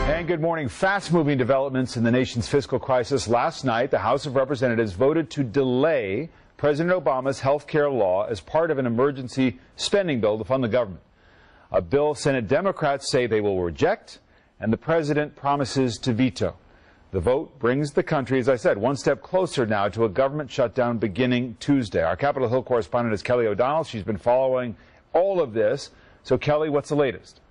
And good morning. Fast-moving developments in the nation's fiscal crisis. Last night, the House of Representatives voted to delay President Obama's health care law as part of an emergency spending bill to fund the government. A bill Senate Democrats say they will reject, and the president promises to veto. The vote brings the country, as I said, one step closer now to a government shutdown beginning Tuesday. Our Capitol Hill correspondent is Kelly O'Donnell. She's been following all of this. So, Kelly, what's the latest?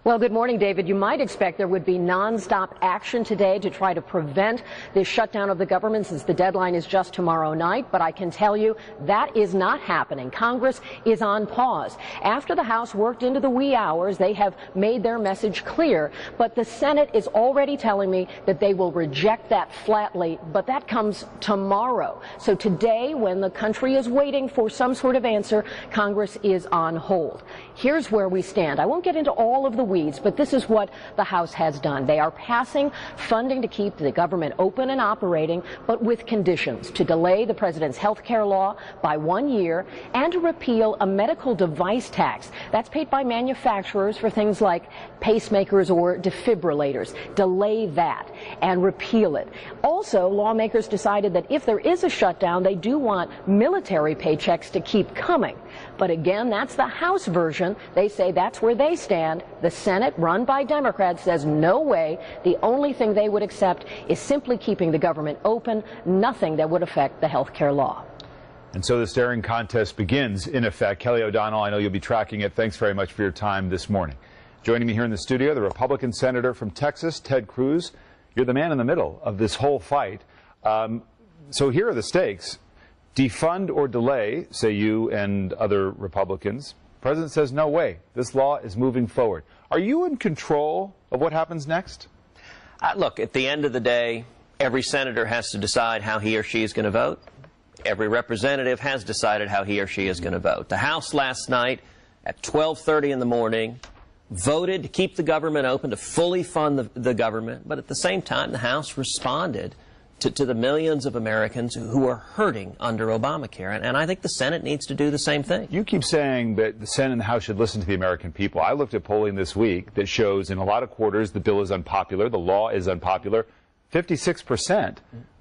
Well, good morning, David. You might expect there would be nonstop action today to try to prevent this shutdown of the government, since the deadline is just tomorrow night. But I can tell you that is not happening. Congress is on pause. After the House worked into the wee hours, they have made their message clear. But the Senate is already telling me that they will reject that flatly. But that comes tomorrow. So today, when the country is waiting for some sort of answer, Congress is on hold. Here's where we stand. I won't get into all of the weeds, but this is what the House has done. They are passing funding to keep the government open and operating, but with conditions: to delay the president's health care law by 1 year and to repeal a medical device tax that's paid by manufacturers for things like pacemakers or defibrillators. Delay that and repeal it. Also, lawmakers decided that if there is a shutdown, they do want military paychecks to keep coming. But again, that's the House version. They say that's where they stand. The Senate, run by Democrats, says no way. The only thing they would accept is simply keeping the government open, nothing that would affect the health care law. And so the staring contest begins, in effect. Kelly O'Donnell, I know you'll be tracking it. Thanks very much for your time this morning. Joining me here in the studio, the Republican senator from Texas, Ted Cruz. You're the man in the middle of this whole fight. So here are the stakes. Defund or delay, say you and other Republicans. The president says no way. This law is moving forward. Are you in control of what happens next? Look, at the end of the day, every senator has to decide how he or she is going to vote. Every representative has decided how he or she is going to vote. The House last night at 12:30 in the morning voted to keep the government open, to fully fund the government. But at the same time, the House responded to the millions of Americans who are hurting under Obamacare. And I think the Senate needs to do the same thing. You keep saying that the Senate and the House should listen to the American people. I looked at polling this week that shows in a lot of quarters the bill is unpopular, the law is unpopular. 56%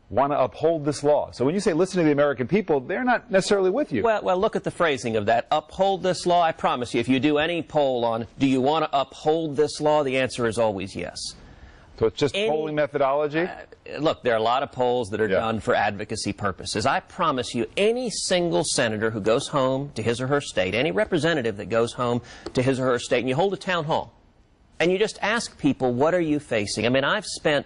want to uphold this law. So when you say listen to the American people, they're not necessarily with you. Well, look at the phrasing of that. Uphold this law. I promise you, if you do any poll on do you want to uphold this law, the answer is always yes. So it's just polling methodology? Look, there are a lot of polls that are done for advocacy purposes. I promise you, any single senator who goes home to his or her state, any representative that goes home to his or her state, and you hold a town hall, and you just ask people, what are you facing? I mean, I've spent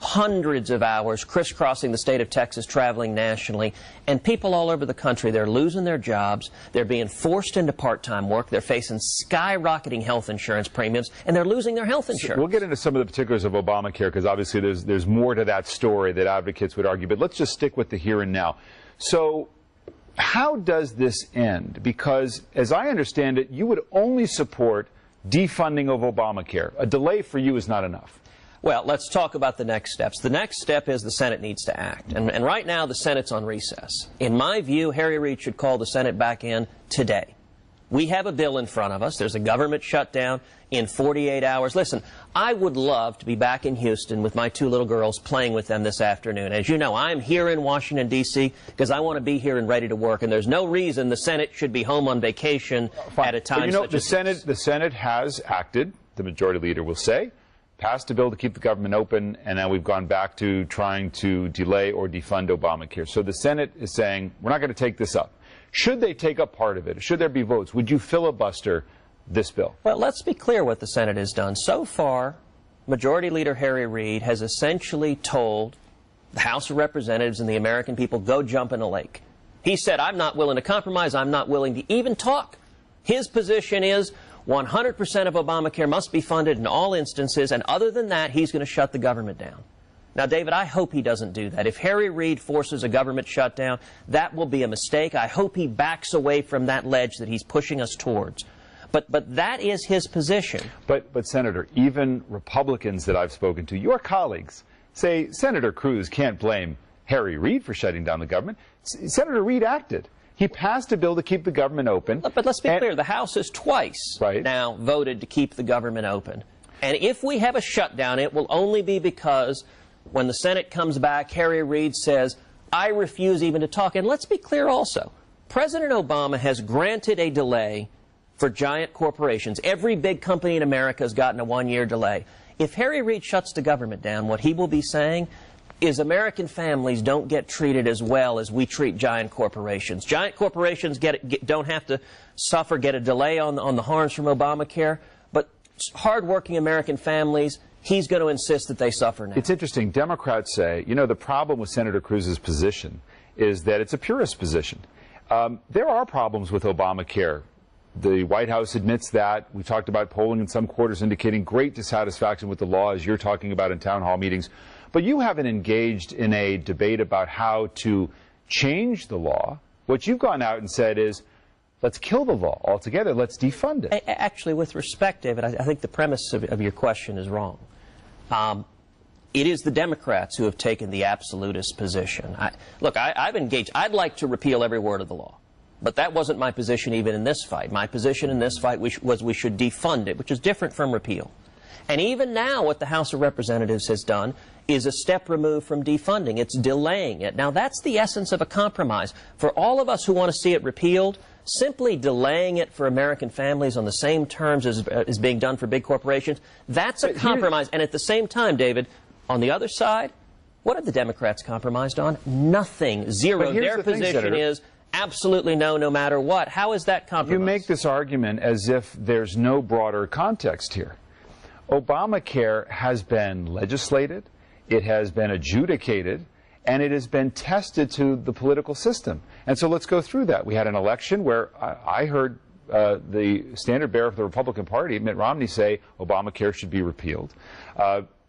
hundreds of hours crisscrossing the state of Texas, traveling nationally, and people all over the country, they're losing their jobs, they're being forced into part-time work, they're facing skyrocketing health insurance premiums, and they're losing their health insurance. We'll get into some of the particulars of Obamacare, because obviously there's more to that story that advocates would argue, but let's just stick with the here and now. So how does this end? Because as I understand it, you would only support defunding of Obamacare. A delay for you is not enough. Well, let's talk about the next steps. The next step is the Senate needs to act. And right now, the Senate's on recess. In my view, Harry Reid should call the Senate back in today. We have a bill in front of us. There's a government shutdown in 48 hours. Listen, I would love to be back in Houston with my two little girls, playing with them this afternoon. As you know, I'm here in Washington, D.C., because I want to be here and ready to work. And there's no reason the Senate should be home on vacation at a time such as this. The Senate has acted, the majority leader will say, passed a bill to keep the government open, and now we've gone back to trying to delay or defund Obamacare. So the Senate is saying, we're not going to take this up. Should they take up part of it? Should there be votes? Would you filibuster this bill? Well, let's be clear what the Senate has done. So far, Majority Leader Harry Reid has essentially told the House of Representatives and the American people, go jump in a lake. He said, I'm not willing to compromise. I'm not willing to even talk. His position is 100% of Obamacare must be funded in all instances, and other than that, he's going to shut the government down. Now, David, I hope he doesn't do that. If Harry Reid forces a government shutdown, that will be a mistake. I hope he backs away from that ledge that he's pushing us towards. But that is his position. But Senator, even Republicans that I've spoken to, your colleagues, say Senator Cruz can't blame Harry Reid for shutting down the government. Senator Reid acted. He passed a bill to keep the government open. But let's be clear, the House has twice now voted to keep the government open. And if we have a shutdown, it will only be because when the Senate comes back, Harry Reid says, I refuse even to talk. And let's be clear also, President Obama has granted a delay for giant corporations. Every big company in America has gotten a one-year delay. If Harry Reid shuts the government down, what he will be saying is American families don't get treated as well as we treat giant corporations. Giant corporations don't have to suffer, get a delay on the harms from Obamacare, but hardworking American families, he's going to insist that they suffer now. It's interesting. Democrats say, you know, the problem with Senator Cruz's position is that it's a purist position. There are problems with Obamacare. The White House admits that. We talked about polling in some quarters indicating great dissatisfaction with the law, as you're talking about in town hall meetings. But you haven't engaged in a debate about how to change the law. What you've gone out and said is, let's kill the law altogether. Let's defund it. Actually, with respect, David, I think the premise of your question is wrong. It is the Democrats who have taken the absolutist position. Look, I've engaged. I'd like to repeal every word of the law. But that wasn't my position even in this fight. My position in this fight was we should defund it, which is different from repeal. And even now, what the House of Representatives has done is a step removed from defunding. It's delaying it. Now, that's the essence of a compromise. For all of us who want to see it repealed, simply delaying it for American families on the same terms as being done for big corporations, that's a compromise. And at the same time, David, on the other side, what have the Democrats compromised on? Nothing. Zero. Their position is absolutely no, no matter what. How is that compromise? You make this argument as if there's no broader context here. Obamacare has been legislated, it has been adjudicated, and it has been tested to the political system. And so let's go through that. We had an election where I heard the standard bearer of the Republican Party, Mitt Romney, say Obamacare should be repealed.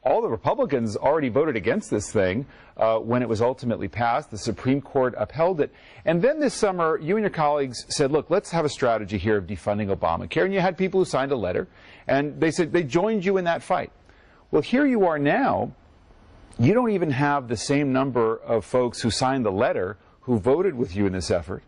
All the Republicans already voted against this thing when it was ultimately passed. The Supreme Court upheld it. And then this summer, you and your colleagues said, look, let's have a strategy here of defunding Obamacare. And you had people who signed a letter, and they said they joined you in that fight. Well, here you are now. You don't even have the same number of folks who signed the letter who voted with you in this effort.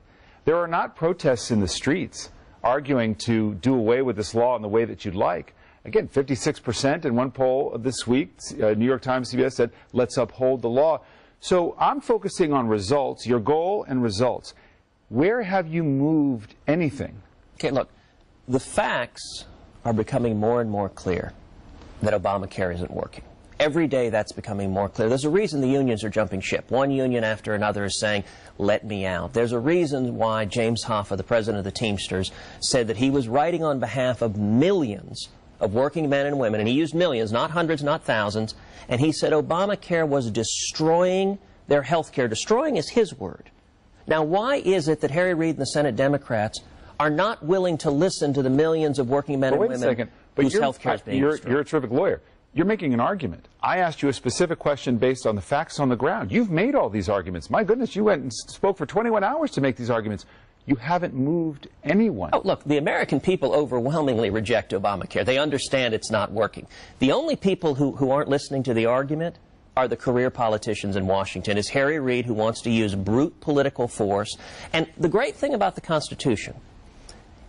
There are not protests in the streets arguing to do away with this law in the way that you'd like. Again, 56% in one poll this week, New York Times, CBS said, let's uphold the law. So I'm focusing on results, your goal and results. Where have you moved anything? Okay, look, the facts are becoming more and more clear that Obamacare isn't working. Every day that's becoming more clear. There's a reason the unions are jumping ship. One union after another is saying, let me out. There's a reason why James Hoffa, the president of the Teamsters, said that he was writing on behalf of millions of working men and women, and he used millions, not hundreds, not thousands, and he said Obamacare was destroying their health care. Destroying is his word. Now, why is it that Harry Reid and the Senate Democrats are not willing to listen to the millions of working men and women whose health care is being destroyed? You're a terrific lawyer. You're making an argument. I asked you a specific question based on the facts on the ground. You've made all these arguments. My goodness, you went and spoke for 21 hours to make these arguments. You haven't moved anyone. Oh, look, the American people overwhelmingly reject Obamacare. They understand it's not working. The only people who aren't listening to the argument are the career politicians in Washington. It's Harry Reid, who wants to use brute political force. And the great thing about the Constitution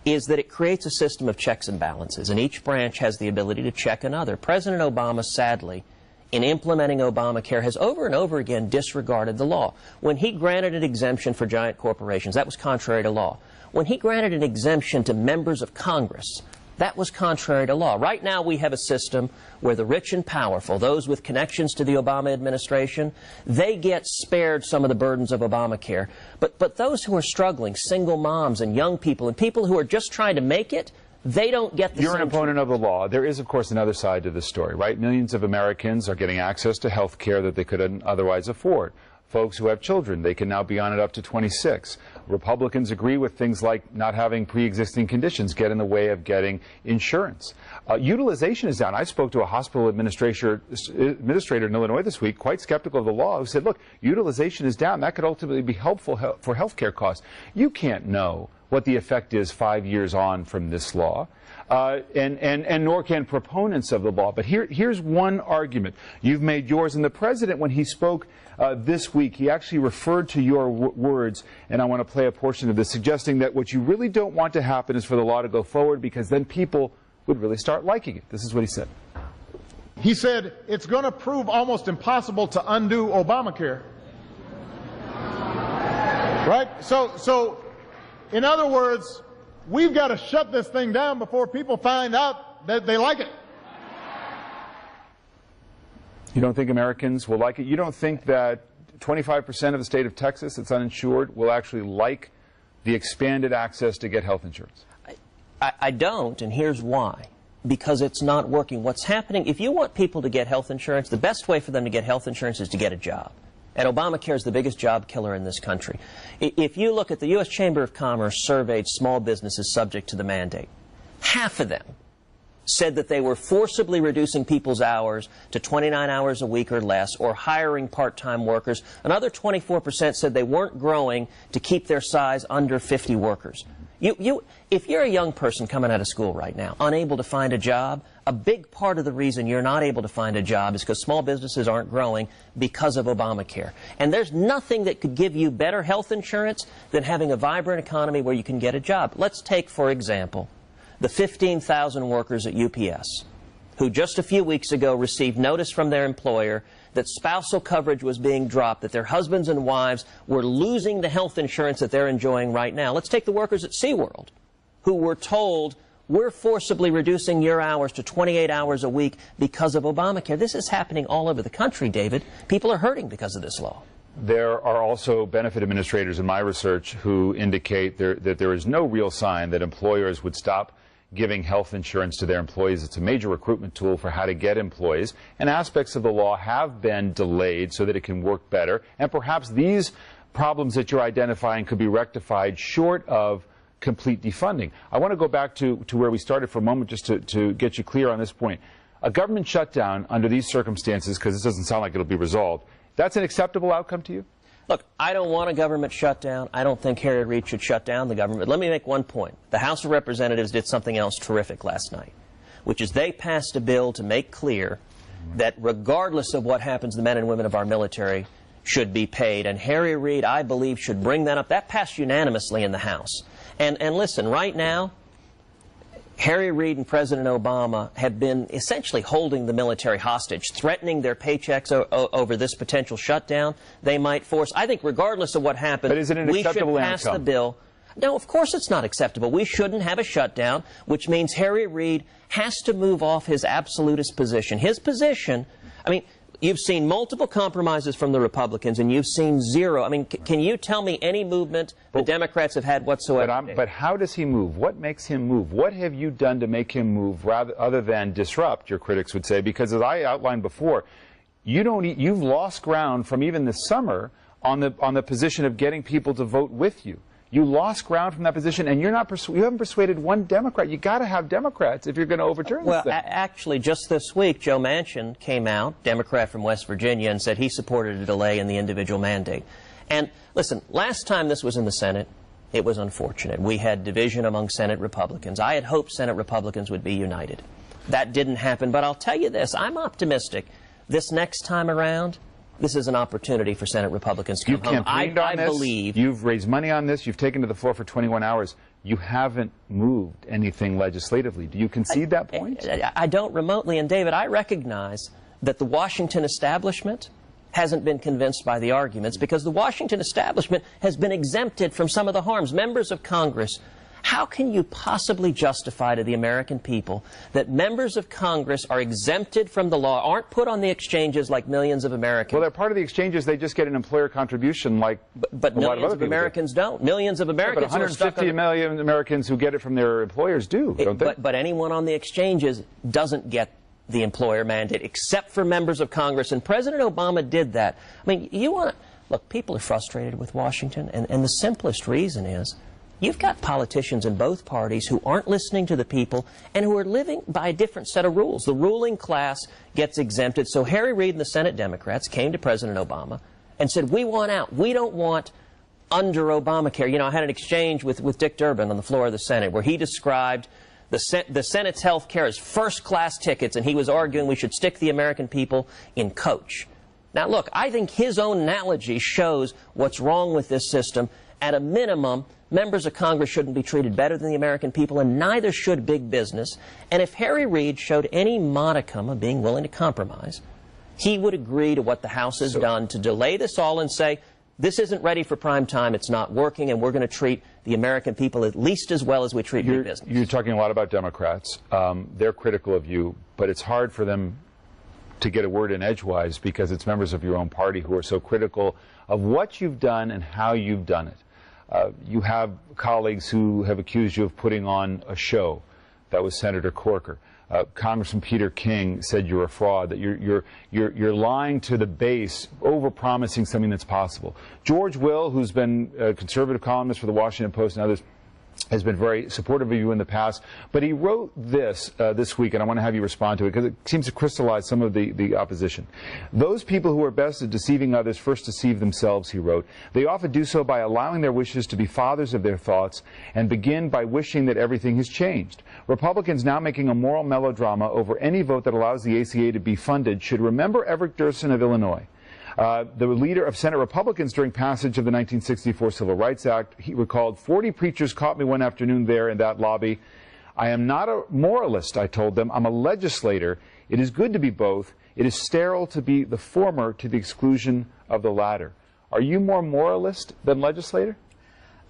is that it creates a system of checks and balances, and each branch has the ability to check another. President Obama, sadly, in implementing Obamacare, has over and over again disregarded the law. When he granted an exemption for giant corporations, that was contrary to law. When he granted an exemption to members of Congress, that was contrary to law. Right now we have a system where the rich and powerful, those with connections to the Obama administration, they get spared some of the burdens of Obamacare. But those who are struggling, single moms and young people and people who are just trying to make it, they don't get the You're an opponent of the law. There is, of course, another side to this story, right? Millions of Americans are getting access to health care that they couldn't otherwise afford. Folks who have children, they can now be on it up to 26. Republicans agree with things like not having pre-existing conditions get in the way of getting insurance. Utilization is down. I spoke to a hospital administrator in Illinois this week, quite skeptical of the law, who said, look, utilization is down. That could ultimately be helpful for health care costs. You can't know what the effect is 5 years on from this law, and nor can proponents of the law. But here's one argument. You've made yours, and the president, when he spoke this week, he actually referred to your words, and I want to play a portion of this, suggesting that what you really don't want to happen is for the law to go forward, because then people would really start liking it. This is what he said. He said it's going to prove almost impossible to undo Obamacare. Right? So, in other words, we've got to shut this thing down before people find out that they like it. You don't think Americans will like it? You don't think that 25% of the state of Texas that's uninsured will actually like the expanded access to get health insurance? I don't, and here's why. Because it's not working. What's happening, if you want people to get health insurance, the best way for them to get health insurance is to get a job. And Obamacare is the biggest job killer in this country. If you look at the U.S. Chamber of Commerce surveyed small businesses subject to the mandate, half of them said that they were forcibly reducing people's hours to 29 hours a week or less, or hiring part-time workers. Another 24% said they weren't growing to keep their size under 50 workers. If you're a young person coming out of school right now, unable to find a job, a big part of the reason you're not able to find a job is because small businesses aren't growing because of Obamacare. And there's nothing that could give you better health insurance than having a vibrant economy where you can get a job. Let's take, for example, the 15,000 workers at UPS who just a few weeks ago received notice from their employer that spousal coverage was being dropped, that their husbands and wives were losing the health insurance that they're enjoying right now. Let's take the workers at SeaWorld who were told, we're forcibly reducing your hours to 28 hours a week because of Obamacare. This is happening all over the country, David. People are hurting because of this law. There are also benefit administrators in my research who indicate that there is no real sign that employers would stop giving health insurance to their employees. It's a major recruitment tool for how to get employees, and aspects of the law have been delayed so that it can work better, and perhaps these problems that you're identifying could be rectified short of complete defunding. I want to go back to where we started for a moment just to get you clear on this point. A government shutdown under these circumstances, because this doesn't sound like it'll be resolved, that's an acceptable outcome to you? Look, I don't want a government shutdown. I don't think Harry Reid should shut down the government. But let me make one point. The House of Representatives did something else terrific last night, which is they passed a bill to make clear that regardless of what happens, the men and women of our military should be paid. And Harry Reid, I believe, should bring that up. That passed unanimously in the House. And listen, right now, Harry Reid and President Obama have been essentially holding the military hostage, threatening their paychecks over this potential shutdown they might force. I think regardless of what happens, but is it an acceptable we should pass the bill. No, of course it's not acceptable. We shouldn't have a shutdown, which means Harry Reid has to move off his absolutist position. His position, I mean, you've seen multiple compromises from the Republicans, and you've seen zero. I mean, can you tell me any movement the Democrats have had whatsoever? But how does he move? What makes him move? What have you done to make him move, other than disrupt, your critics would say? Because as I outlined before, you've lost ground from even this summer on the position of getting people to vote with you. You lost ground from that position, and you haven't persuaded one Democrat. You got to have Democrats if you're going to overturn this thing. Well, actually, just this week, Joe Manchin came out, Democrat from West Virginia, and said he supported a delay in the individual mandate. And listen, last time this was in the Senate, it was unfortunate. We had division among Senate Republicans. I had hoped Senate Republicans would be united. That didn't happen, but I'll tell you this, I'm optimistic. This next time around, this is an opportunity for Senate Republicans to come home. I believe. You've raised money on this. You've taken to the floor for 21 hours. You haven't moved anything legislatively. Do you concede that point? I don't remotely. And, David, I recognize that the Washington establishment hasn't been convinced by the arguments, because the Washington establishment has been exempted from some of the harms. Members of Congress, how can you possibly justify to the American people that members of Congress are exempted from the law, aren't put on the exchanges like millions of Americans? Well, they're part of the exchanges. They just get an employer contribution like but millions of Americans don't. Millions of Americans. But 150 million Americans who get it from their employers do, don't they? But anyone on the exchanges doesn't get the employer mandate, except for members of Congress. And President Obama did that. I mean, look, people are frustrated with Washington, and the simplest reason is you've got politicians in both parties who aren't listening to the people and who are living by a different set of rules. The ruling class gets exempted. So Harry Reid and the Senate Democrats came to President Obama and said, we want out. We don't want under Obamacare. You know, I had an exchange with Dick Durbin on the floor of the Senate where he described the Senate's health care as first-class tickets, and he was arguing we should stick the American people in coach. Now, look, I think his own analogy shows what's wrong with this system, At a minimum, members of Congress shouldn't be treated better than the American people, and neither should big business. And if Harry Reid showed any modicum of being willing to compromise, he would agree to what the House has done to delay this all and say, this isn't ready for prime time, it's not working, and we're going to treat the American people at least as well as we treat big business. You're talking a lot about Democrats. They're critical of you, but it's hard for them to get a word in edgewise because it's members of your own party who are so critical of what you've done and how you've done it. You have colleagues who have accused you of putting on a show. That was Senator Corker. Congressman Peter King said you're a fraud, that you're lying to the base, over-promising something that's possible. George Will, who's been a conservative columnist for the Washington Post and others, has been very supportive of you in the past, but he wrote this this week, and I want to have you respond to it because it seems to crystallize some of the opposition. Those people who are best at deceiving others first deceive themselves, he wrote. They often do so by allowing their wishes to be fathers of their thoughts and begin by wishing that everything has changed. Republicans now making a moral melodrama over any vote that allows the ACA to be funded should remember Everett Dirksen of Illinois. The leader of Senate Republicans during passage of the 1964 Civil Rights Act, he recalled, 40 preachers caught me one afternoon there in that lobby. I am not a moralist, I told them. I'm a legislator. It is good to be both. It is sterile to be the former to the exclusion of the latter. Are you more moralist than legislator?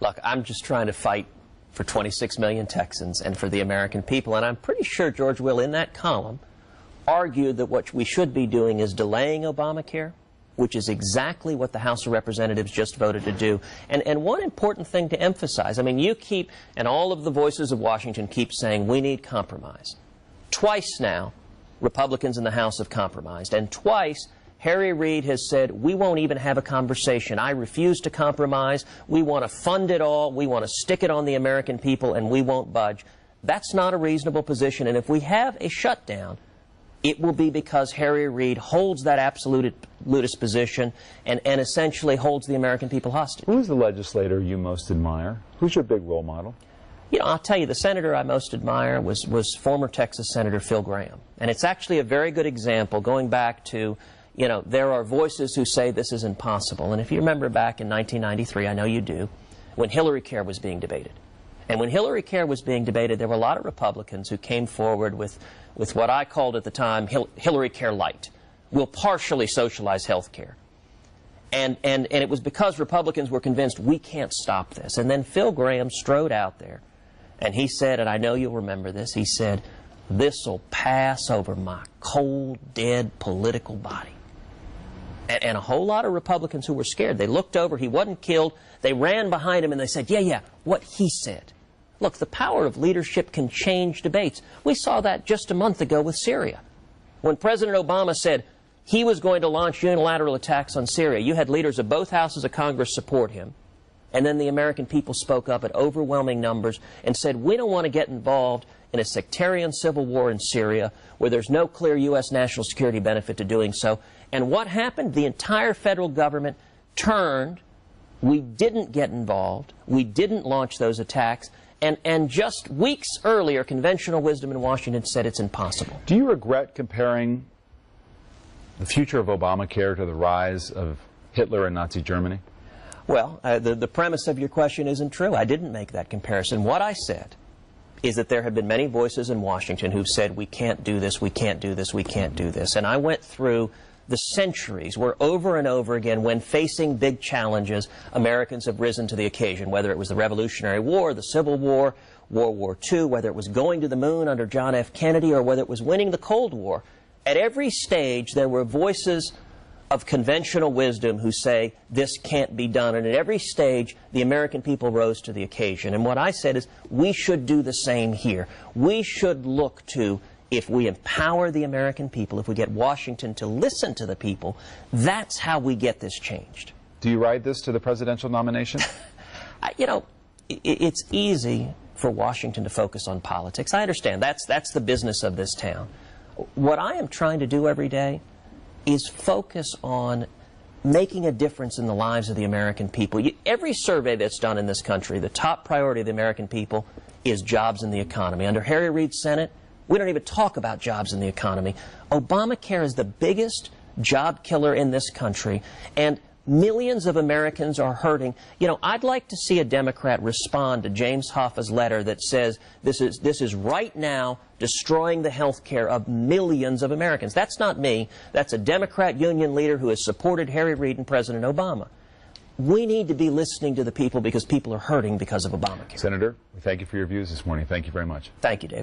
Look, I'm just trying to fight for 26 million Texans and for the American people, and I'm pretty sure George Will, in that column, argued that what we should be doing is delaying Obamacare, which is exactly what the House of Representatives just voted to do. And one important thing to emphasize, I mean, you keep, and all of the voices of Washington keep saying, we need compromise. Twice now, Republicans in the House have compromised, and twice, Harry Reid has said, we won't even have a conversation. I refuse to compromise. We want to fund it all. We want to stick it on the American people, and we won't budge. That's not a reasonable position, and if we have a shutdown, it will be because Harry Reid holds that absolutist position and essentially holds the American people hostage. Who's the legislator you most admire? Who's your big role model? You know, I'll tell you, the senator I most admire was former Texas Senator Phil Gramm. And it's actually a very good example, going back to, you know, there are voices who say this is impossible. And if you remember back in 1993, I know you do, when Hillary Care was being debated. And when Hillary Care was being debated, there were a lot of Republicans who came forward with what I called at the time Hillary Care Light. We'll partially socialize health care. And it was because Republicans were convinced we can't stop this. And then Phil Gramm strode out there, and he said, and I know you'll remember this, he said, this'll pass over my cold, dead political body. And a whole lot of Republicans who were scared, they looked over, he wasn't killed, they ran behind him and they said, yeah, what he said. Look, the power of leadership can change debates. We saw that just a month ago with Syria. When President Obama said he was going to launch unilateral attacks on Syria, you had leaders of both houses of Congress support him. And then the American people spoke up at overwhelming numbers and said, we don't want to get involved in a sectarian civil war in Syria where there's no clear U.S. national security benefit to doing so. And what happened? The entire federal government turned. We didn't get involved. We didn't launch those attacks. And just weeks earlier, conventional wisdom in Washington said it's impossible. Do you regret comparing the future of Obamacare to the rise of Hitler and Nazi Germany? Well, the premise of your question isn't true. I didn't make that comparison. What I said is that there have been many voices in Washington who've said, we can't do this, we can't do this, we can't do this. And I went through the centuries where over and over again, when facing big challenges, Americans have risen to the occasion, whether it was the Revolutionary War, the Civil War, World War II, whether it was going to the moon under John F. Kennedy, or whether it was winning the Cold War. At every stage, there were voices of conventional wisdom who say this can't be done. And at every stage, the American people rose to the occasion. And what I said is we should do the same here. We should look to, if we empower the American people, if we get Washington to listen to the people, that's how we get this changed. Do you ride this to the presidential nomination? You know, it's easy for Washington to focus on politics. I understand. That's the business of this town. What I am trying to do every day is focus on making a difference in the lives of the American people. Every survey that's done in this country, the top priority of the American people is jobs in the economy. Under Harry Reid's Senate, we don't even talk about jobs in the economy. Obamacare is the biggest job killer in this country, and Millions of Americans are hurting. You know, I'd like to see a Democrat respond to James Hoffa's letter that says this is right now destroying the health care of millions of Americans. That's not me. That's a Democrat union leader who has supported Harry Reid and President Obama. We need to be listening to the people because people are hurting because of Obamacare. Senator, we thank you for your views this morning. Thank you very much. Thank you, David.